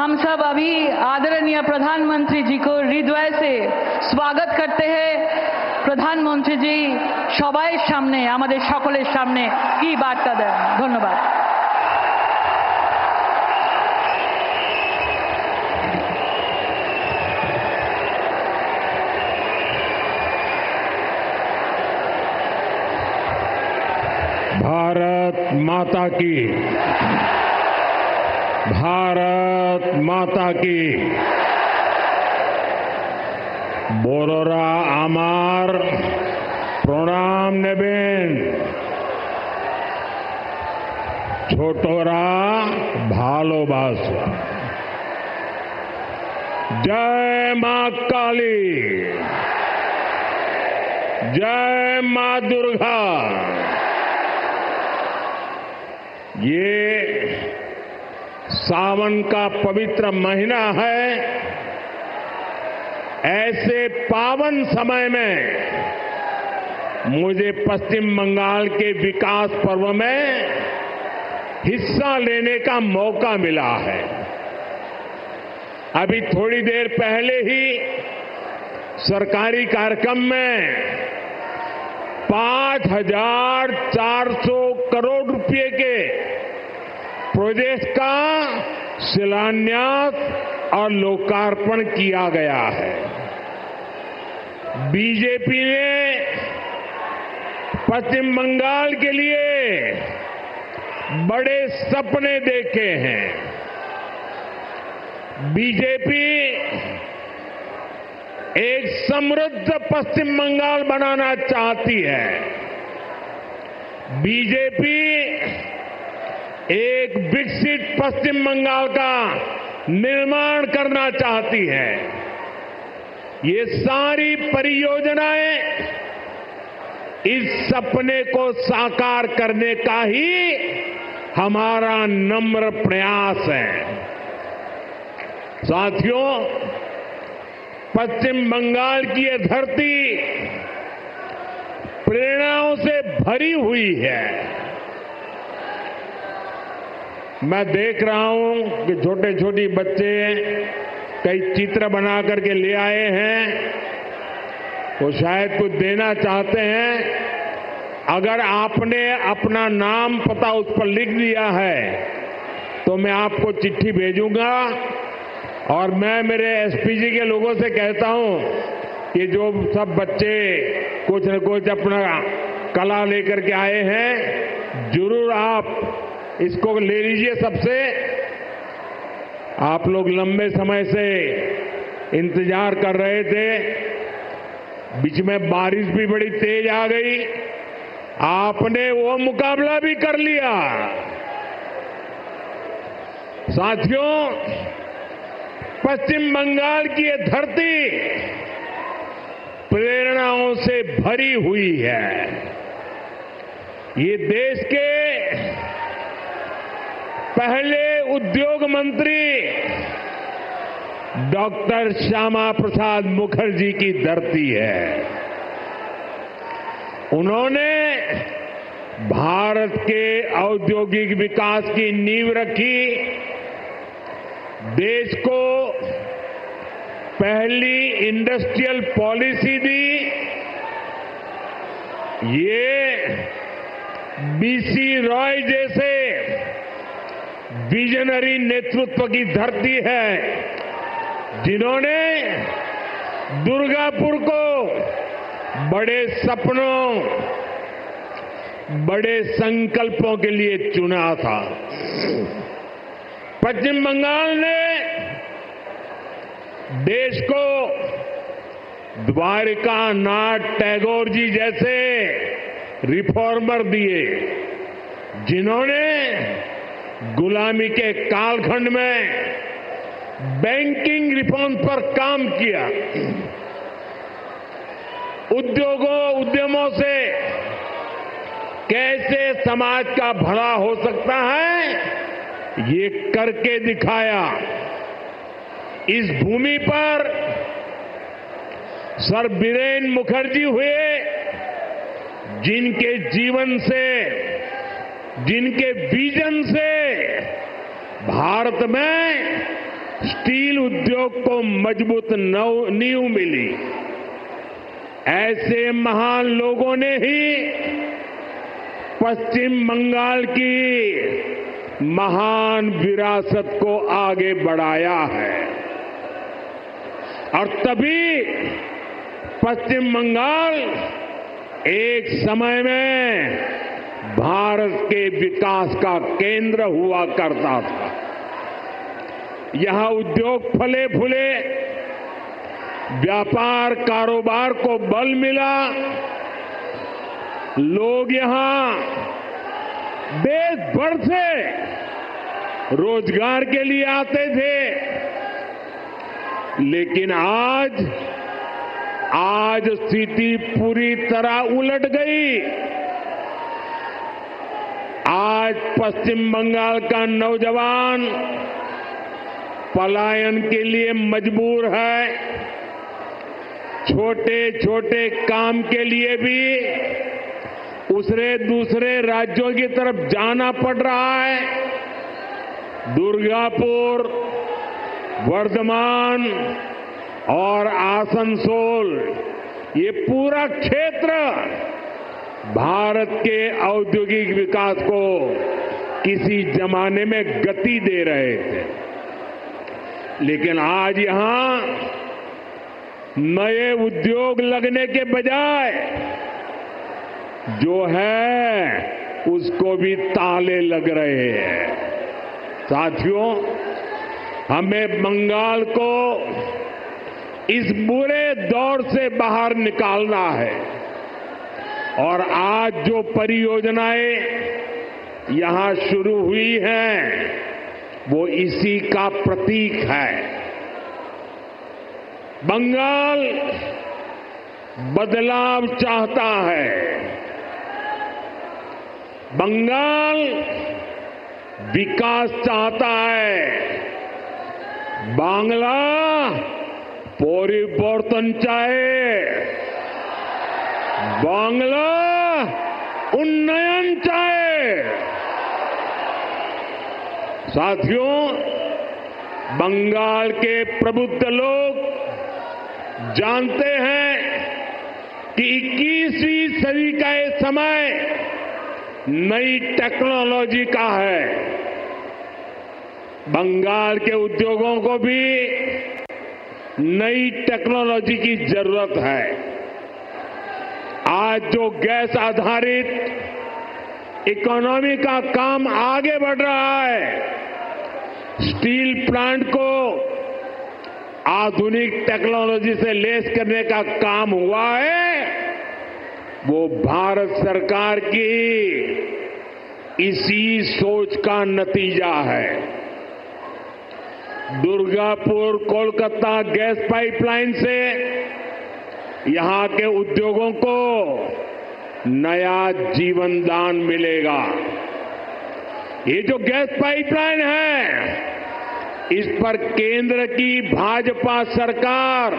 हम सब अभी आदरणीय प्रधानमंत्री जी को हृदय से स्वागत करते हैं। प्रधानमंत्री जी সবাই সামনে আমাদের সকলের সামনে কি বার্তা দেন। ধন্যবাদ। भारत माता की, भारत माता की। বড়রা আমার প্রণাম নেবেন, ছোটরা ভালোবাসা। জয় মা কালী, जय मां दुर्गा। ये सावन का पवित्र महीना है। ऐसे पावन समय में मुझे पश्चिम बंगाल के विकास पर्व में हिस्सा लेने का मौका मिला है। अभी थोड़ी देर पहले ही सरकारी कार्यक्रम में 5,400 करोड़ रुपए के प्रोजेक्ट का शिलान्यास और लोकार्पण किया गया है। बीजेपी ने पश्चिम बंगाल के लिए बड़े सपने देखे हैं। बीजेपी एक समृद्ध पश्चिम बंगाल बनाना चाहती है। बीजेपी एक विकसित पश्चिम बंगाल का निर्माण करना चाहती है। ये सारी परियोजनाएं इस सपने को साकार करने का ही हमारा नम्र प्रयास है। साथियों, पश्चिम बंगाल की ये धरती प्रेरणाओं से भरी हुई है। मैं देख रहा हूं कि छोटे छोटे बच्चे कई चित्र बना करके ले आए हैं। वो शायद कुछ देना चाहते हैं। अगर आपने अपना नाम पता उस पर लिख दिया है तो मैं आपको चिट्ठी भेजूंगा और मैं मेरे एसपीजी के लोगों से कहता हूं कि जो सब बच्चे कुछ न कुछ अपना कला लेकर के आए हैं, जरूर आप इसको ले लीजिए सबसे। आप लोग लंबे समय से इंतजार कर रहे थे। बीच में बारिश भी बड़ी तेज आ गई। आपने वो मुकाबला भी कर लिया। साथियों, पश्चिम बंगाल की ये धरती प्रेरणाओं से भरी हुई है। ये देश के पहले उद्योग मंत्री डॉक्टर श्यामा प्रसाद मुखर्जी की धरती है। उन्होंने भारत के औद्योगिक विकास की नींव रखी। देश को पहली इंडस्ट्रियल पॉलिसी दी। ये बीसी रॉय जैसे विजनरी नेतृत्व की धरती है, जिन्होंने दुर्गापुर को बड़े सपनों, बड़े संकल्पों के लिए चुना था। पश्चिम बंगाल ने देश को द्वारिका नाथ टैगोर जी जैसे रिफॉर्मर दिए, जिन्होंने गुलामी के कालखंड में बैंकिंग रिफॉर्म पर काम किया। उद्यमों से कैसे समाज का भला हो सकता है, ये करके दिखाया। इस भूमि पर सर बीरेन मुखर्जी हुए, जिनके जीवन से, जिनके विजन से भारत में स्टील उद्योग को मजबूत नींव मिली। ऐसे महान लोगों ने ही पश्चिम बंगाल की महान विरासत को आगे बढ़ाया है और तभी पश्चिम बंगाल एक समय में भारत के विकास का केंद्र हुआ करता था। यहां उद्योग फले फूले, व्यापार कारोबार को बल मिला, लोग यहां देश भर से रोजगार के लिए आते थे। लेकिन आज स्थिति पूरी तरह उलट गई। आज पश्चिम बंगाल का नौजवान पलायन के लिए मजबूर है। छोटे छोटे काम के लिए भी दूसरे राज्यों की तरफ जाना पड़ रहा है। दुर्गापुर, वर्धमान और आसनसोल, ये पूरा क्षेत्र भारत के औद्योगिक विकास को किसी जमाने में गति दे रहे थे। लेकिन आज यहां नए उद्योग लगने के बजाय जो है उसको भी ताले लग रहे हैं। साथियों, हमें बंगाल को इस बुरे दौर से बाहर निकालना है और आज जो परियोजनाएं यहां शुरू हुई हैं वो इसी का प्रतीक है। बंगाल बदलाव चाहता है। बंगाल विकास चाहता है। बांग्ला परिवर्तन चाहे। बांग्ला उन्नयन चाहे। साथियों, बंगाल के प्रबुद्ध लोग जानते हैं कि 21वीं सदी का ये समय नई टेक्नोलॉजी का है। बंगाल के उद्योगों को भी नई टेक्नोलॉजी की जरूरत है। आज जो गैस आधारित इकोनॉमी का काम आगे बढ़ रहा है, स्टील प्लांट को आधुनिक टेक्नोलॉजी से लैस करने का काम हुआ है, वो भारत सरकार की इसी सोच का नतीजा है। दुर्गापुर कोलकाता गैस पाइपलाइन से यहां के उद्योगों को नया जीवन दान मिलेगा। ये जो गैस पाइपलाइन है, इस पर केंद्र की भाजपा सरकार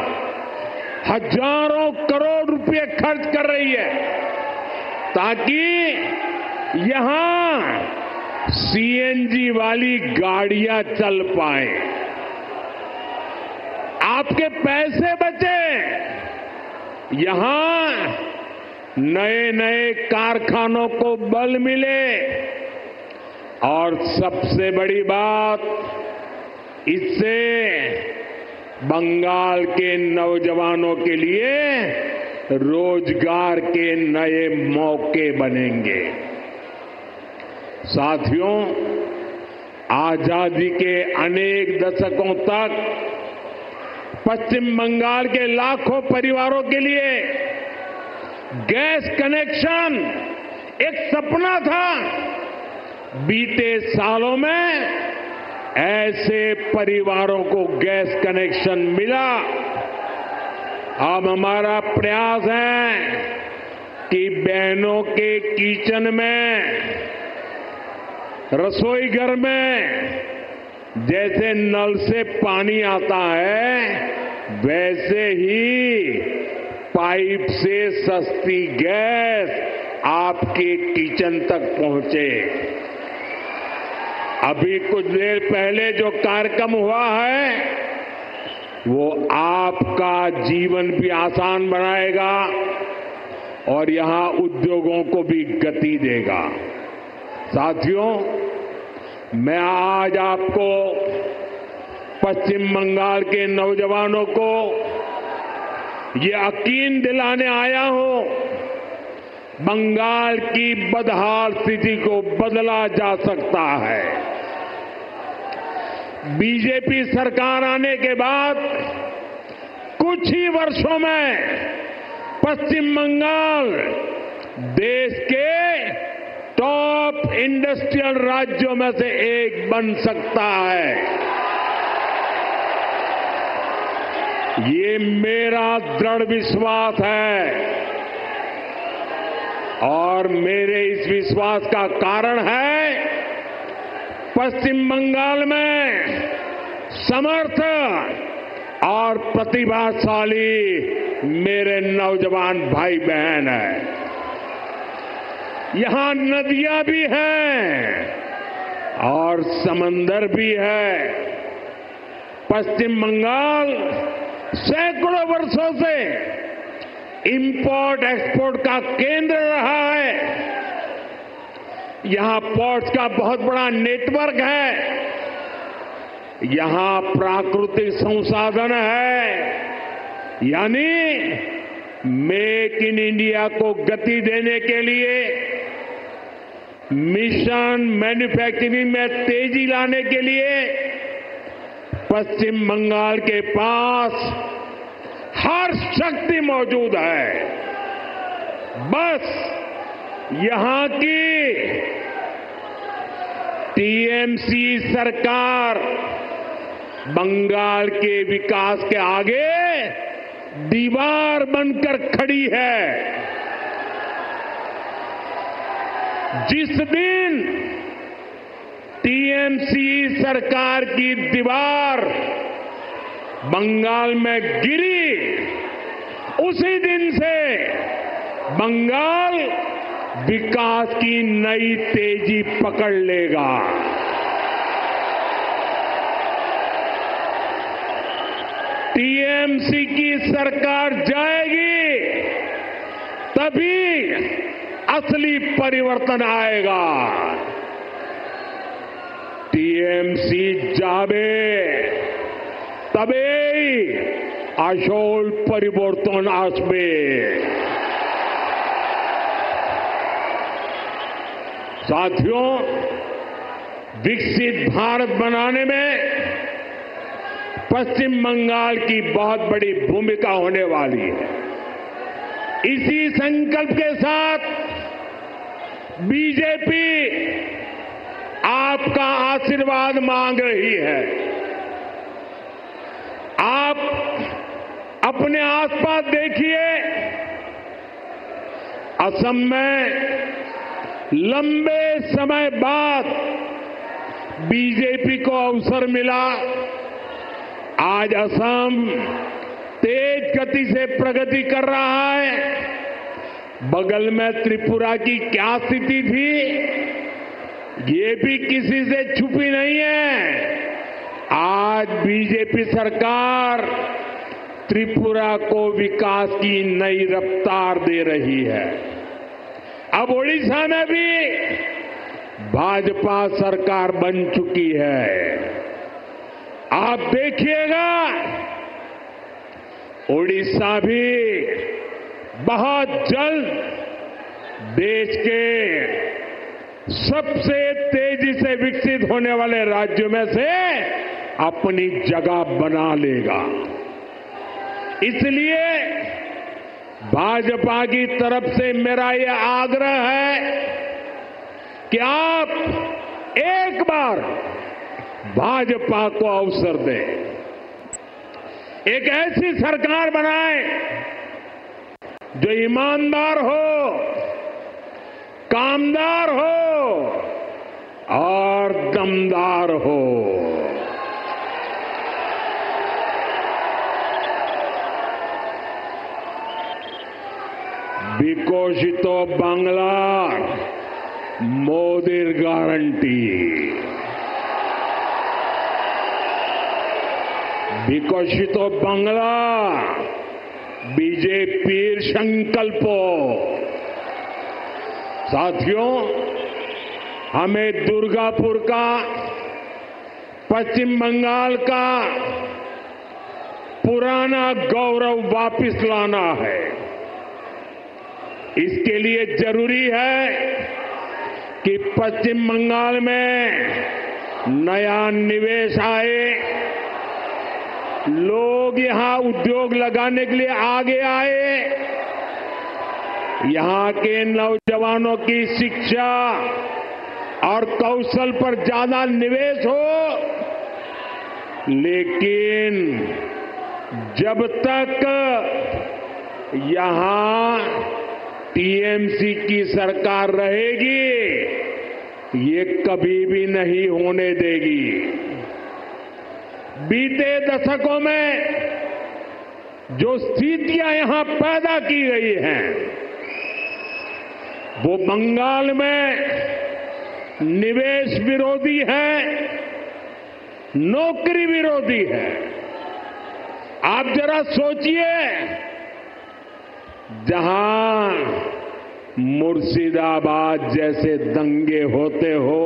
हजारों करोड़ रुपए खर्च कर रही है ताकि यहां सीएनजी वाली गाड़ियां चल पाए, आपके पैसे बचे, यहां नए नए कारखानों को बल मिले और सबसे बड़ी बात, इससे बंगाल के नौजवानों के लिए रोजगार के नए मौके बनेंगे। साथियों, आजादी के अनेक दशकों तक पश्चिम बंगाल के लाखों परिवारों के लिए गैस कनेक्शन एक सपना था। बीते सालों में ऐसे परिवारों को गैस कनेक्शन मिला। अब हमारा प्रयास है कि बहनों के किचन में, रसोई घर में जैसे नल से पानी आता है, वैसे ही पाइप से सस्ती गैस आपके किचन तक पहुंचे। अभी कुछ देर पहले जो कार्यक्रम हुआ है वो आपका जीवन भी आसान बनाएगा और यहां उद्योगों को भी गति देगा। साथियों, मैं आज आपको पश्चिम बंगाल के नौजवानों को ये यकीन दिलाने आया हूं, बंगाल की बदहाल स्थिति को बदला जा सकता है। बीजेपी सरकार आने के बाद कुछ ही वर्षों में पश्चिम बंगाल देश के टॉप इंडस्ट्रियल राज्यों में से एक बन सकता है। ये मेरा दृढ़ विश्वास है और मेरे इस विश्वास का कारण है पश्चिम बंगाल में समर्थ और प्रतिभाशाली मेरे नौजवान भाई बहन हैं। यहां नदियां भी हैं और समंदर भी है। पश्चिम बंगाल सैकड़ों वर्षों से इंपोर्ट एक्सपोर्ट का केंद्र रहा है। यहां पोर्ट्स का बहुत बड़ा नेटवर्क है। यहां प्राकृतिक संसाधन है, यानी मेक इन इंडिया को गति देने के लिए, मिशन मैन्युफैक्चरिंग में तेजी लाने के लिए पश्चिम बंगाल के पास हर शक्ति मौजूद है। बस यहां की टीएमसी सरकार बंगाल के विकास के आगे दीवार बनकर खड़ी है। जिस दिन टीएमसी सरकार की दीवार बंगाल में गिरी, उसी दिन से बंगाल विकास की नई तेजी पकड़ लेगा। टीएमसी की सरकार जाएगी तभी असली परिवर्तन आएगा। टीएमसी जावे तबे আসল परिवर्तन আসবে। साथियों, विकसित भारत बनाने में पश्चिम बंगाल की बहुत बड़ी भूमिका होने वाली है। इसी संकल्प के साथ बीजेपी आपका आशीर्वाद मांग रही है। आप अपने आसपास देखिए, असम में लंबे समय बाद बीजेपी को अवसर मिला। आज असम तेज गति से प्रगति कर रहा है। बगल में त्रिपुरा की क्या स्थिति थी, ये भी किसी से छुपी नहीं है। आज बीजेपी सरकार त्रिपुरा को विकास की नई रफ्तार दे रही है। अब ओडिशा में भी भाजपा सरकार बन चुकी है। आप देखिएगा, ओडिशा भी बहुत जल्द देश के सबसे तेजी से विकसित होने वाले राज्यों में से अपनी जगह बना लेगा। इसलिए भाजपा की तरफ से मेरा यह आग्रह है कि आप एक बार भाजपा को अवसर दें, एक ऐसी सरकार बनाएं जो ईमानदार हो, कामदार हो और दमदार हो। বিকশিত বাংলার মোদির গ্যারান্টি। विकसितो बांग्ला बीजेपीर संकल्पो। साथियों, हमें दुर्गापुर का, पश्चिम बंगाल का पुराना गौरव वापस लाना है। इसके लिए जरूरी है कि पश्चिम बंगाल में नया निवेश आए, लोग यहां उद्योग लगाने के लिए आगे आए, यहां के नौजवानों की शिक्षा और कौशल पर ज्यादा निवेश हो। लेकिन जब तक यहां टीएमसी की सरकार रहेगी, ये कभी भी नहीं होने देगी। बीते दशकों में जो स्थितियां यहां पैदा की गई हैं, वो बंगाल में निवेश विरोधी है, नौकरी विरोधी है। आप जरा सोचिए, जहां मुर्शिदाबाद जैसे दंगे होते हो,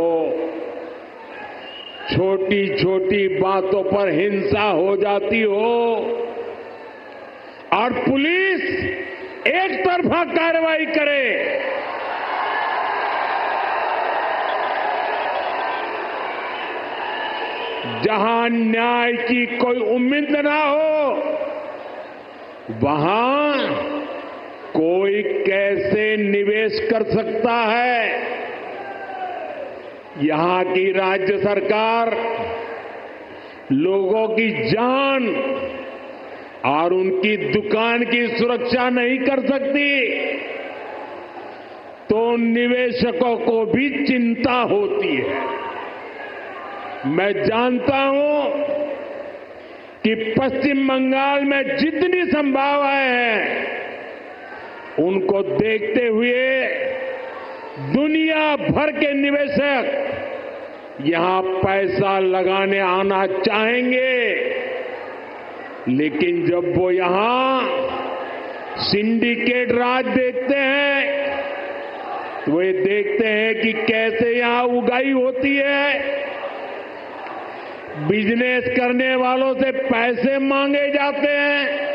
छोटी छोटी बातों पर हिंसा हो जाती हो और पुलिस एक तरफा कार्रवाई करे, जहां न्याय की कोई उम्मीद ना हो, वहां कोई कैसे निवेश कर सकता है? यहां की राज्य सरकार लोगों की जान और उनकी दुकान की सुरक्षा नहीं कर सकती, तो निवेशकों को भी चिंता होती है। मैं जानता हूं कि पश्चिम बंगाल में जितनी संभावनाएं हैं, उनको देखते हुए दुनिया भर के निवेशक यहां पैसा लगाने आना चाहेंगे। लेकिन जब वो यहां सिंडिकेट राज देखते हैं, तो वे देखते हैं कि कैसे यहां उगाही होती है, बिजनेस करने वालों से पैसे मांगे जाते हैं,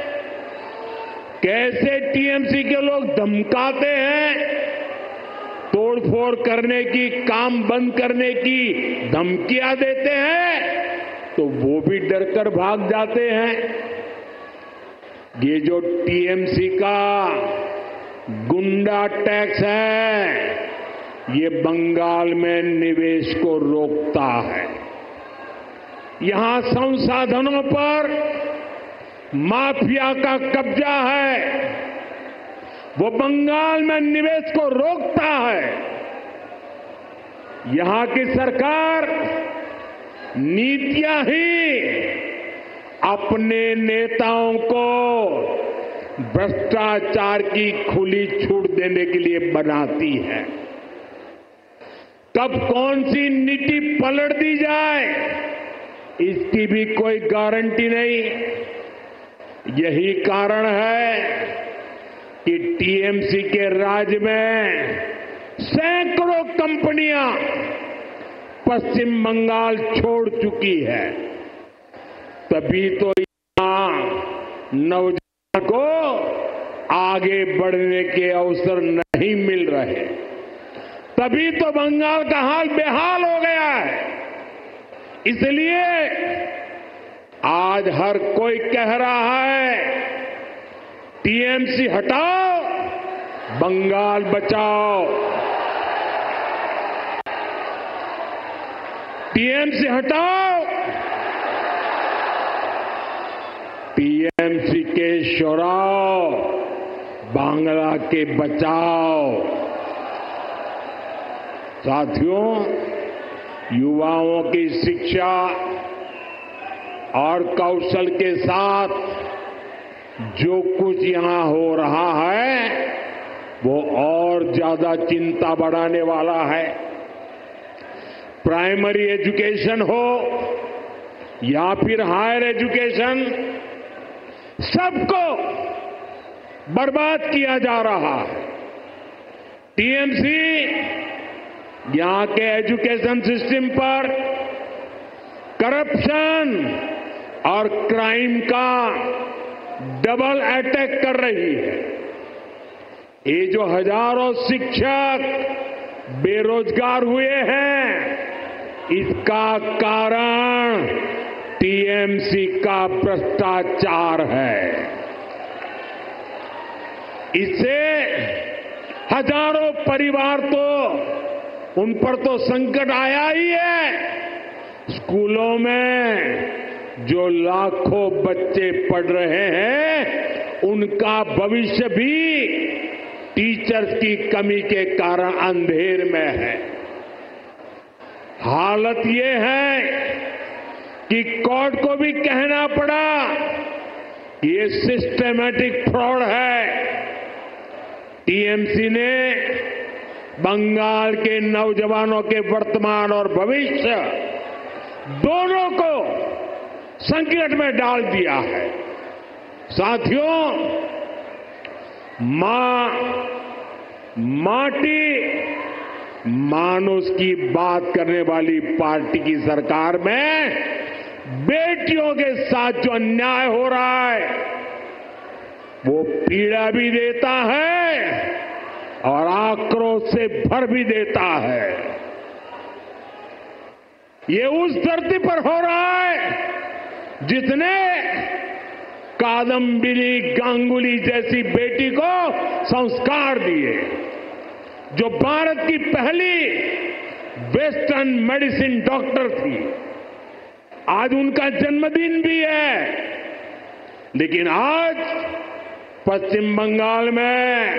कैसे टीएमसी के लोग धमकाते हैं, तोड़फोड़ करने की, काम बंद करने की धमकियां देते हैं, तो वो भी डरकर भाग जाते हैं। ये जो टीएमसी का गुंडा टैक्स है, ये बंगाल में निवेश को रोकता है। यहां संसाधनों पर माफिया का कब्जा है, वो बंगाल में निवेश को रोकता है। यहां की सरकार नीतियां ही अपने नेताओं को भ्रष्टाचार की खुली छूट देने के लिए बनाती है। कब कौन सी नीति पलट दी जाए, इसकी भी कोई गारंटी नहीं। यही कारण है कि टीएमसी के राज में सैकड़ों कंपनियां पश्चिम बंगाल छोड़ चुकी है। तभी तो यहां नौजवान को आगे बढ़ने के अवसर नहीं मिल रहे, तभी तो बंगाल का हाल बेहाल हो गया है। इसलिए आज हर कोई कह रहा है, टीएमसी हटाओ, बंगाल बचाओ। टीएमसी हटाओ, टीएमसी के शोराओ, बांग्ला के बचाओ। साथियों, युवाओं की शिक्षा और कौशल के साथ जो कुछ यहां हो रहा है, वो और ज्यादा चिंता बढ़ाने वाला है। प्राइमरी एजुकेशन हो या फिर हायर एजुकेशन, सबको बर्बाद किया जा रहा है। टीएमसी यहां के एजुकेशन सिस्टम पर करप्शन और क्राइम का डबल अटैक कर रही है। ये जो हजारों शिक्षक बेरोजगार हुए हैं, इसका कारण टीएमसी का भ्रष्टाचार है। इससे हजारों परिवार तो उन पर तो संकट आया ही है। स्कूलों में जो लाखों बच्चे पढ़ रहे हैं, उनका भविष्य भी टीचर्स की कमी के कारण अंधेर में है। हालत ये है कि कोर्ट को भी कहना पड़ा, ये सिस्टमैटिक फ्रॉड है। टीएमसी ने बंगाल के नौजवानों के वर्तमान और भविष्य दोनों को संकट में डाल दिया है। साथियों, माटी मानुष की बात करने वाली पार्टी की सरकार में बेटियों के साथ जो अन्याय हो रहा है, वो पीड़ा भी देता है और आक्रोश से भर भी देता है। ये उस धरती पर हो रहा है जिसने कादम्बिनी गांगुली जैसी बेटी को संस्कार दिए, जो भारत की पहली वेस्टर्न मेडिसिन डॉक्टर थी। आज उनका जन्मदिन भी है, लेकिन आज पश्चिम बंगाल में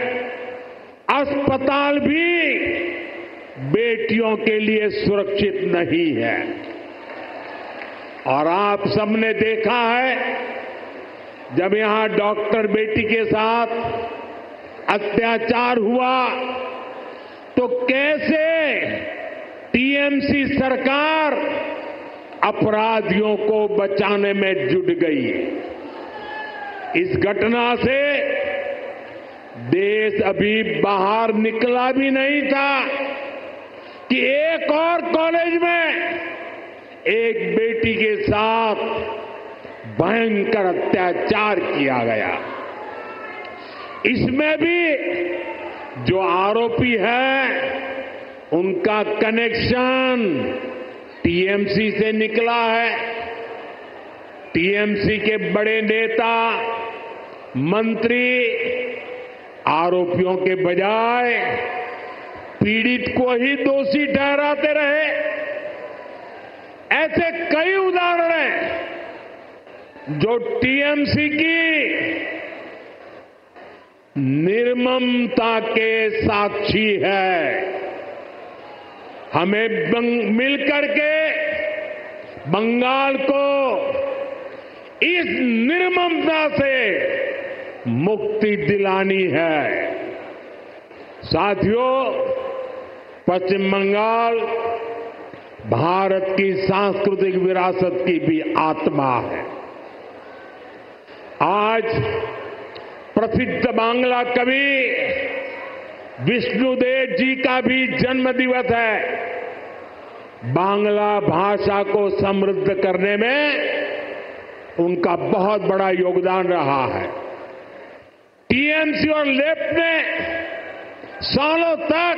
अस्पताल भी बेटियों के लिए सुरक्षित नहीं है। और आप सबने देखा है, जब यहां डॉक्टर बेटी के साथ अत्याचार हुआ तो कैसे टीएमसी सरकार अपराधियों को बचाने में जुट गई। इस घटना से देश अभी बाहर निकला भी नहीं था कि एक और कॉलेज में एक बेटी के साथ भयंकर अत्याचार किया गया। इसमें भी जो आरोपी है, उनका कनेक्शन टीएमसी से निकला है। टीएमसी के बड़े नेता, मंत्री आरोपियों के बजाय पीड़ित को ही दोषी ठहराते रहे। ऐसे कई उदाहरण हैं जो टीएमसी की निर्ममता के साक्षी है। हमें मिलकर के बंगाल को इस निर्ममता से मुक्ति दिलानी है। साथियों, पश्चिम बंगाल भारत की सांस्कृतिक विरासत की भी आत्मा है। आज प्रसिद्ध बांग्ला कवि विष्णुदेव जी का भी जन्म दिवस है। बांग्ला भाषा को समृद्ध करने में उनका बहुत बड़ा योगदान रहा है। टीएमसी और लेफ्ट ने सालों तक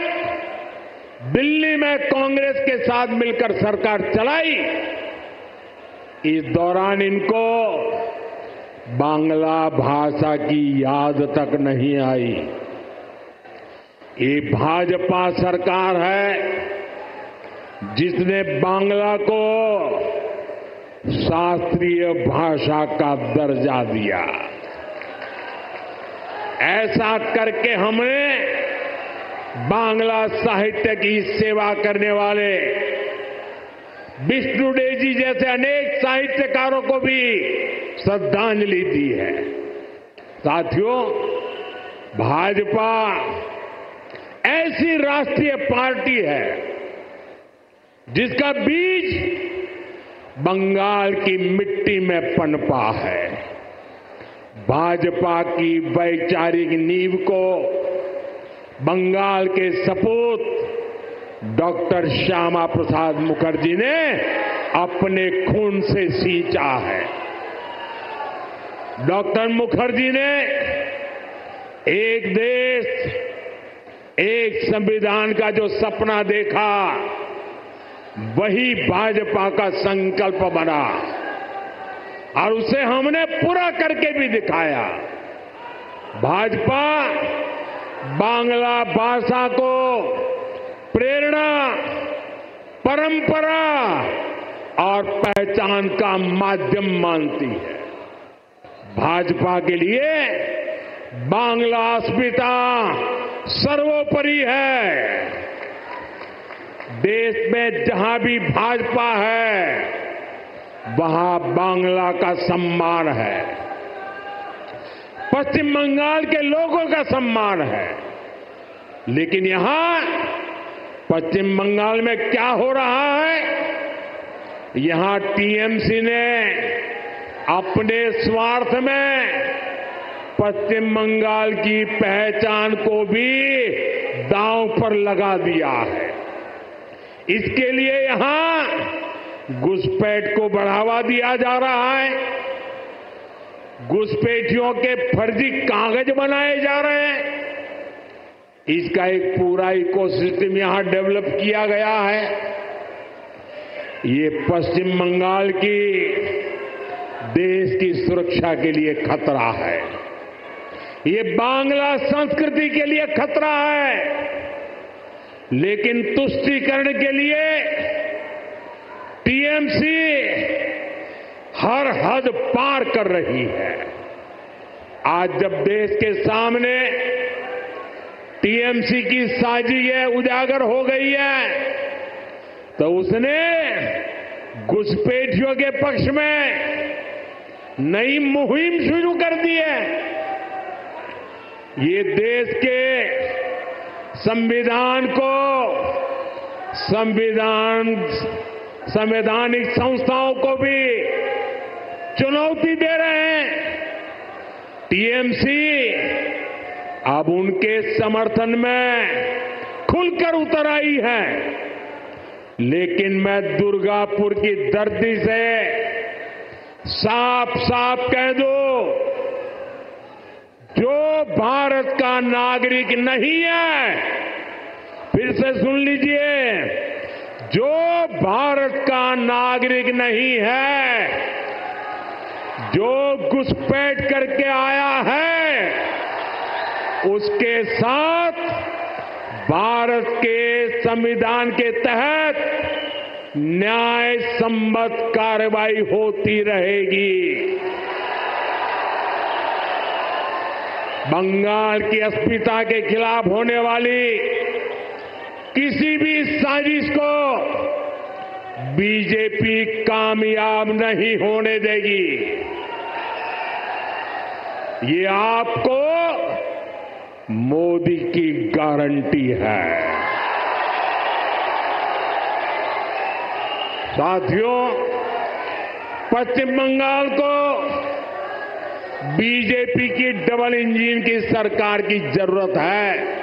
दिल्ली में कांग्रेस के साथ मिलकर सरकार चलाई। इस दौरान इनको बांग्ला भाषा की याद तक नहीं आई। ये भाजपा सरकार है जिसने बांग्ला को शास्त्रीय भाषा का दर्जा दिया। ऐसा करके हमने बांग्ला साहित्य की सेवा करने वाले विष्णुदेव जी जैसे अनेक साहित्यकारों को भी श्रद्धांजलि दी है। साथियों, भाजपा ऐसी राष्ट्रीय पार्टी है जिसका बीज बंगाल की मिट्टी में पनपा है। भाजपा की वैचारिक नींव को बंगाल के सपूत डॉक्टर श्यामा प्रसाद मुखर्जी ने अपने खून से सींचा है। डॉक्टर मुखर्जी ने एक देश एक संविधान का जो सपना देखा, वही भाजपा का संकल्प बना और उसे हमने पूरा करके भी दिखाया। भाजपा बांग्ला भाषा को प्रेरणा, परंपरा और पहचान का माध्यम मानती है। भाजपा के लिए बांग्ला अस्मिता सर्वोपरि है। देश में जहां भी भाजपा है, वहां बांग्ला का सम्मान है, पश्चिम बंगाल के लोगों का सम्मान है। लेकिन यहां पश्चिम बंगाल में क्या हो रहा है? यहां टीएमसी ने अपने स्वार्थ में पश्चिम बंगाल की पहचान को भी दांव पर लगा दिया है। इसके लिए यहां घुसपैठ को बढ़ावा दिया जा रहा है। घुसपैठियों के फर्जी कागज बनाए जा रहे हैं। इसका एक पूरा इकोसिस्टम यहां डेवलप किया गया है। ये पश्चिम बंगाल की देश की सुरक्षा के लिए खतरा है। ये बांग्ला संस्कृति के लिए खतरा है। लेकिन तुष्टीकरण के लिए टीएमसी हर हद पार कर रही है। आज जब देश के सामने टीएमसी की साजिश उजागर हो गई है, तो उसने घुसपैठियों के पक्ष में नई मुहिम शुरू कर दी है। ये देश के संविधान को, संवैधानिक संस्थाओं को भी चुनौती दे रहे हैं। टीएमसी अब उनके समर्थन में खुलकर उतर आई है। लेकिन मैं दुर्गापुर की धरती से साफ साफ कह दूं, जो भारत का नागरिक नहीं है, फिर से सुन लीजिए, जो भारत का नागरिक नहीं है, जो घुसपैठ करके आया है, उसके साथ भारत के संविधान के तहत न्याय सम्मत कार्रवाई होती रहेगी। बंगाल की अस्मिता के खिलाफ होने वाली किसी भी साजिश को बीजेपी कामयाब नहीं होने देगी। ये आपको मोदी की गारंटी है। साथियों, पश्चिम बंगाल को बीजेपी की डबल इंजन की सरकार की जरूरत है।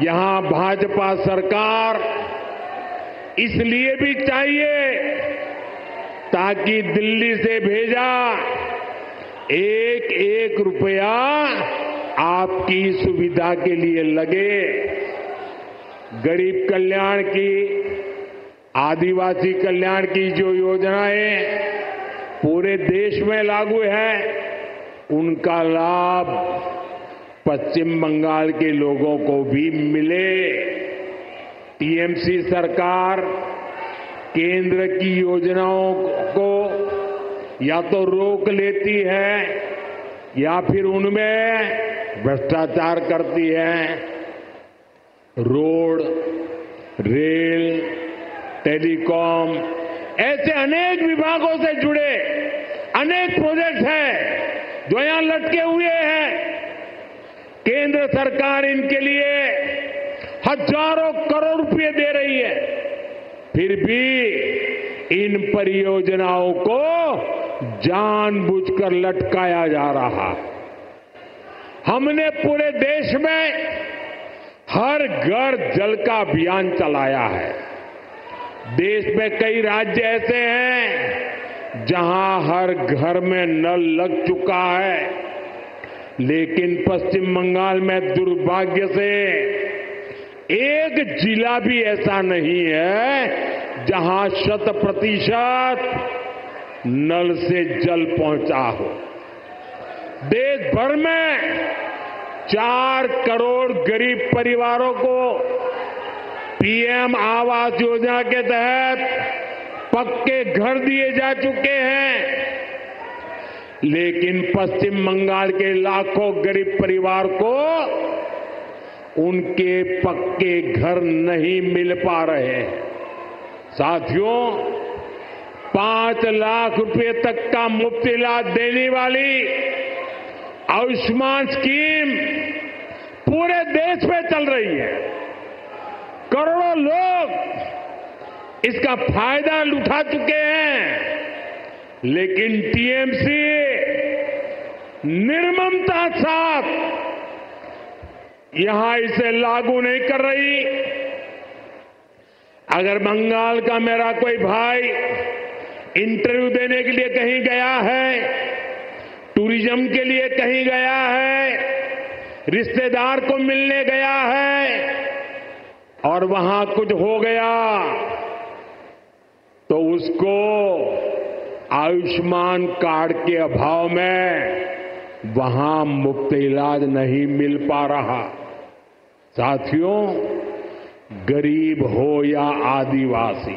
यहां भाजपा सरकार इसलिए भी चाहिए ताकि दिल्ली से भेजा एक एक रुपया आपकी सुविधा के लिए लगे। गरीब कल्याण की, आदिवासी कल्याण की जो योजनाएं पूरे देश में लागू है, उनका लाभ पश्चिम बंगाल के लोगों को भी मिले। टीएमसी सरकार केंद्र की योजनाओं को या तो रोक लेती है या फिर उनमें भ्रष्टाचार करती है। रोड, रेल, टेलीकॉम, ऐसे अनेक विभागों से जुड़े अनेक प्रोजेक्ट हैं जो यहां लटके हुए हैं। केंद्र सरकार इनके लिए हजारों करोड़ रुपए दे रही है, फिर भी इन परियोजनाओं को जानबूझकर लटकाया जा रहा है। हमने पूरे देश में हर घर जल का अभियान चलाया है। देश में कई राज्य ऐसे हैं जहां हर घर में नल लग चुका है, लेकिन पश्चिम बंगाल में दुर्भाग्य से एक जिला भी ऐसा नहीं है जहां 100% नल से जल पहुंचा हो। देश भर में 4 करोड़ गरीब परिवारों को पीएम आवास योजना के तहत पक्के घर दिए जा चुके हैं, लेकिन पश्चिम बंगाल के लाखों गरीब परिवार को उनके पक्के घर नहीं मिल पा रहे हैं। साथियों, 5 लाख रुपए तक का मुफ्त इलाज देने वाली आयुष्मान स्कीम पूरे देश में चल रही है। करोड़ों लोग इसका फायदा उठा चुके हैं, लेकिन टीएमसी निर्ममता के साथ यहां इसे लागू नहीं कर रही। अगर बंगाल का मेरा कोई भाई इंटरव्यू देने के लिए कहीं गया है, टूरिज्म के लिए कहीं गया है, रिश्तेदार को मिलने गया है और वहां कुछ हो गया, तो उसको आयुष्मान कार्ड के अभाव में वहां मुफ्त इलाज नहीं मिल पा रहा। साथियों, गरीब हो या आदिवासी,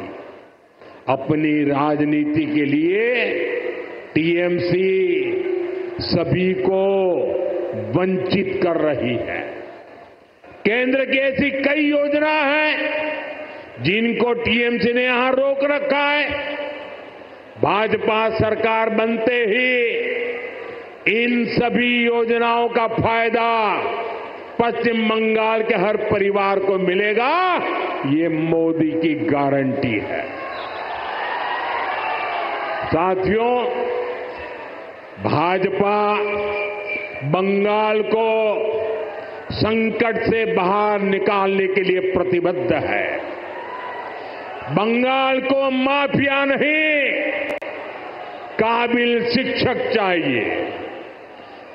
अपनी राजनीति के लिए टीएमसी सभी को वंचित कर रही है। केंद्र की ऐसी कई योजना हैं जिनको टीएमसी ने यहां रोक रखा है। भाजपा सरकार बनते ही इन सभी योजनाओं का फायदा पश्चिम बंगाल के हर परिवार को मिलेगा, ये मोदी की गारंटी है। साथियों, भाजपा बंगाल को संकट से बाहर निकालने के लिए प्रतिबद्ध है। बंगाल को माफिया नहीं, काबिल शिक्षक चाहिए।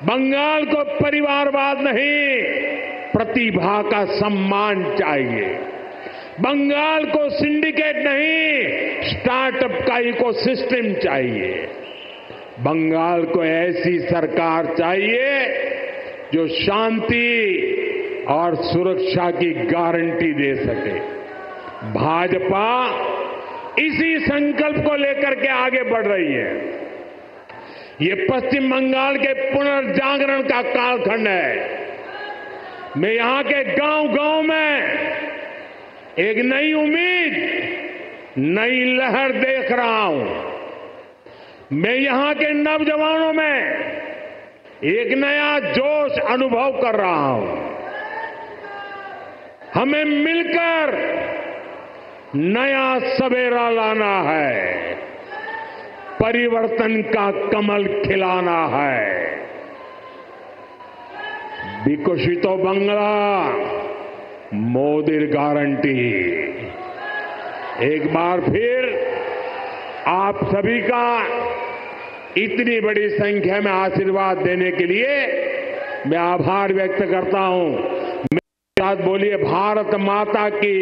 बंगाल को परिवारवाद नहीं, प्रतिभा का सम्मान चाहिए। बंगाल को सिंडिकेट नहीं, स्टार्टअप का इकोसिस्टम चाहिए। बंगाल को ऐसी सरकार चाहिए जो शांति और सुरक्षा की गारंटी दे सके। भाजपा इसी संकल्प को लेकर के आगे बढ़ रही है। ये पश्चिम बंगाल के पुनर्जागरण का कालखंड है। मैं यहां के गांव-गांव में एक नई उम्मीद, नई लहर देख रहा हूं। मैं यहां के नौजवानों में एक नया जोश अनुभव कर रहा हूं। हमें मिलकर नया सवेरा लाना है, परिवर्तन का कमल खिलाना है। विकसितो बांग्ला, मोदी गारंटी। एक बार फिर आप सभी का इतनी बड़ी संख्या में आशीर्वाद देने के लिए मैं आभार व्यक्त करता हूं। मेरे साथ बोलिए भारत माता की।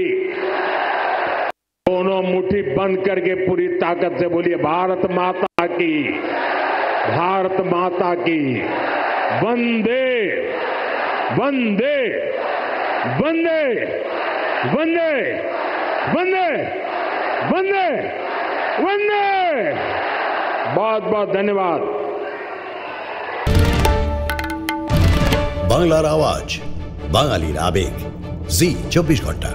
दोनों मुट्ठी बंद करके पूरी ताकत से बोलिए भारत माता की, भारत माता की। वंदे वंदे वंदे वंदे वंदे वंदे वंदे। बहुत बहुत धन्यवाद। বাংলার আওয়াজ, বাঙালির আবেগ, জি 24 ঘন্টা।